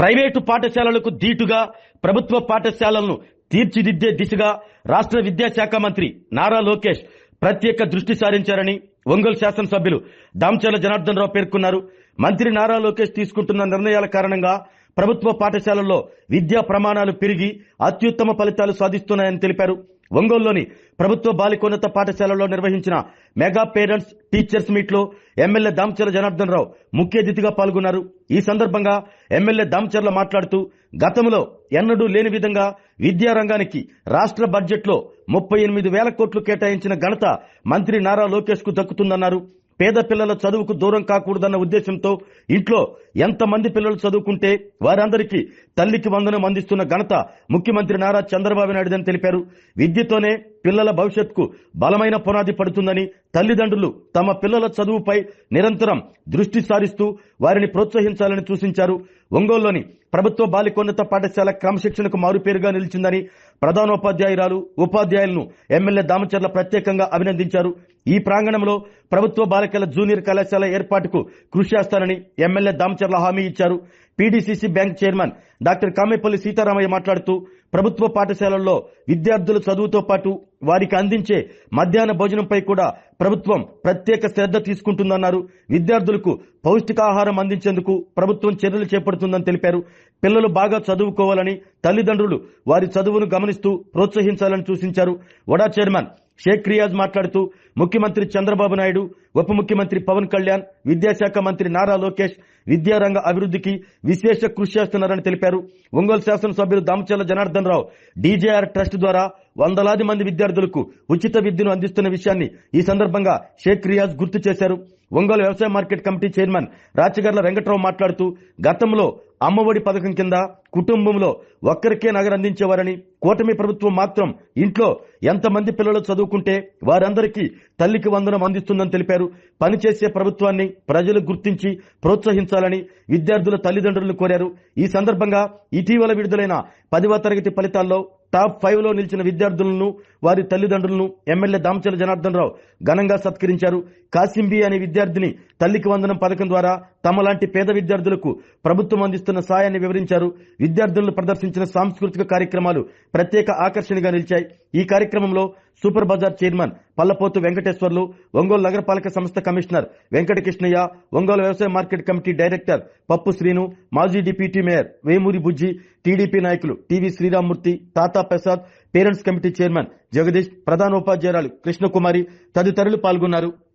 Private పాఠశాలలకు ధీటుగా ప్రభుత్వ పాఠశాలలను తీర్చిదిద్దే దిశగా రాష్ట్ర విద్యాశాఖ మంత్రి నారా లోకేష్ ప్రత్యేక దృష్టి సారించారని ఒంగోలు శాసనసభ్యులు దామచర్ల జనార్దన్ రావు పేర్కొన్నారు. మంత్రి నారా లోకేష్ తీసుకుంటున్న నిర్ణయాల కారణంగా ప్రభుత్వ పాఠశాలల్లో విద్యా ప్రమాణాలు పెరిగి అత్యుత్తమ ఫలితాలు సాధిస్తున్నాయని తెలిపారు. ఒంగోలులోని ప్రభుత్వ బాలికోన్నత పాఠశాలలో నిర్వహించిన మెగా పేరెంట్స్ టీచర్స్ మీట్ లో ఎమ్మెల్యే దామచర్ల జనార్దన్ రావు ముఖ్య అతిథిగా పాల్గొన్నారు. ఈ సందర్భంగా ఎమ్మెల్యే దామచర్ల మాట్లాడుతూ గతంలో ఎన్నడూ లేని విధంగా విద్యారంగానికి రాష్ట్ర బడ్జెట్ లో 38,000 కోట్లు కేటాయించిన ఘనత మంత్రి నారా లోకేష్ కు దక్కుతుందన్నారు. పేద పిల్లల చదువుకు దూరం కాకూడదన్న ఉద్దేశంతో ఇంట్లో ఎంతమంది పిల్లలు చదువుకుంటే వారందరికీ తల్లికి వందనం అందిస్తున్న ఘనత ముఖ్యమంత్రి నారా చంద్రబాబు నాయుడుదని తెలిపారు. విద్యతోనే పిల్లల భవిష్యత్తుకు బలమైన పునాది పడుతుందని తల్లిదండ్రులు తమ పిల్లల చదువుపై నిరంతరం దృష్టి సారిస్తూ వారిని ప్రోత్సహించాలని సూచించారు. ఒంగోలులోని ప్రభుత్వ బాలికోన్నత పాఠశాల క్రమశిక్షణకు మారుపేరుగా నిలిచిందని ప్రధానోపాధ్యాయురాలు ఉపాధ్యాయులను ఎమ్మెల్యే దామచర్ల ప్రత్యేకంగా అభినందించారు. ఈ ప్రాంగణంలో ప్రభుత్వ బాలికల జూనియర్ కళాశాల ఏర్పాటుకు కృషి చేస్తానని ఎమ్మెల్యే దామచర్ల హామీ ఇచ్చారు. PDCC bank chairman doctor Kamepalli Sitaramayya మాట్లాడుతూ ప్రభుత్వ పాఠశాలల్లో విద్యార్థుల చదువుతో పాటు వారికి అందించే మధ్యాహ్న భోజనంపై కూడా ప్రభుత్వం ప్రత్యేక శ్రద్ధ తీసుకుంటుందన్నారు. విద్యార్థులకు పౌష్టికాహారం అందించేందుకు ప్రభుత్వం చర్యలు చేపడుతుందని తెలిపారు. పిల్లలు బాగా చదువుకోవాలని తల్లిదండ్రులు వారి చదువును గమనిస్తూ ప్రోత్సహించాలని సూచించారు. వడా చైర్మన్ షేక్ రియాజ్ మాట్లాడుతూ ముఖ్యమంత్రి చంద్రబాబు నాయుడు, ఉప ముఖ్యమంత్రి పవన్ కళ్యాణ్, విద్యాశాఖ మంత్రి నారా లోకేష్ విద్యారంగ అభివృద్ధికి విశేష కృషి చేస్తున్నారని తెలిపారు. ఒంగోలు శాసనసభ్యులు దామచర్ల జనార్దన్ రావు డీజేఆర్ ట్రస్ట్ ద్వారా వందలాది మంది విద్యార్థులకు ఉచిత విద్యను అందిస్తున్న విషయాన్ని ఈ సందర్భంగా షేక్ రియాజ్ గుర్తు చేశారు. ఒంగోలు వ్యవసాయ market committee chairman Rachagarla Venkatrao మాట్లాడుతూ గతంలో అమ్మఒడి పథకం కింద కుటుంబంలో ఒక్కరికే నగదు అందించేవారని, కూటమి ప్రభుత్వం మాత్రం ఇంట్లో ఎంతమంది పిల్లలు చదువుకుంటే వారందరికీ తల్లికి వందనం అందిస్తుందని తెలిపారు. పనిచేసే ప్రభుత్వాన్ని ప్రజలు గుర్తించి ప్రోత్సహించాలని విద్యార్థుల తల్లిదండ్రులను కోరారు. ఈ సందర్భంగా ఇటీవల విడుదలైన 10వ తరగతి ఫలితాల్లో టాప్ 5 లో నిలిచిన విద్యార్థులను వారి తల్లిదండ్రులను ఎమ్మెల్యే దామచర్ల జనార్దన్ రావు ఘనంగా సత్కరించారు. కాసింబి అనే విద్యార్థిని తల్లికి వందనం పథకం ద్వారా తమలాంటి పేద విద్యార్థులకు ప్రభుత్వం అందిస్తున్న సాయాన్ని వివరించారు. విద్యార్థులను ప్రదర్శించిన సాంస్కృతిక కార్యక్రమాలు ప్రత్యేక ఆకర్షణగా నిలిచాయి. ఈ కార్యక్రమంలో సూపర్ బజార్ చైర్మన్ పల్లపోతు వెంకటేశ్వర్లు, ఒంగోలు నగరపాలక సంస్థ కమిషనర్ వెంకటకృష్ణయ్య, ఒంగోలు వ్యవసాయ market committee director Pappu Srinu, మాజీ deputy mayor Vemuri Bujji, TDP నాయకులు TV Sriramamurthy, Tata Prasad, parents committee chairman Jagadish, ప్రధానోపాధ్యాయురాలు కృష్ణకుమారి తదితరులు పాల్గొన్నారు.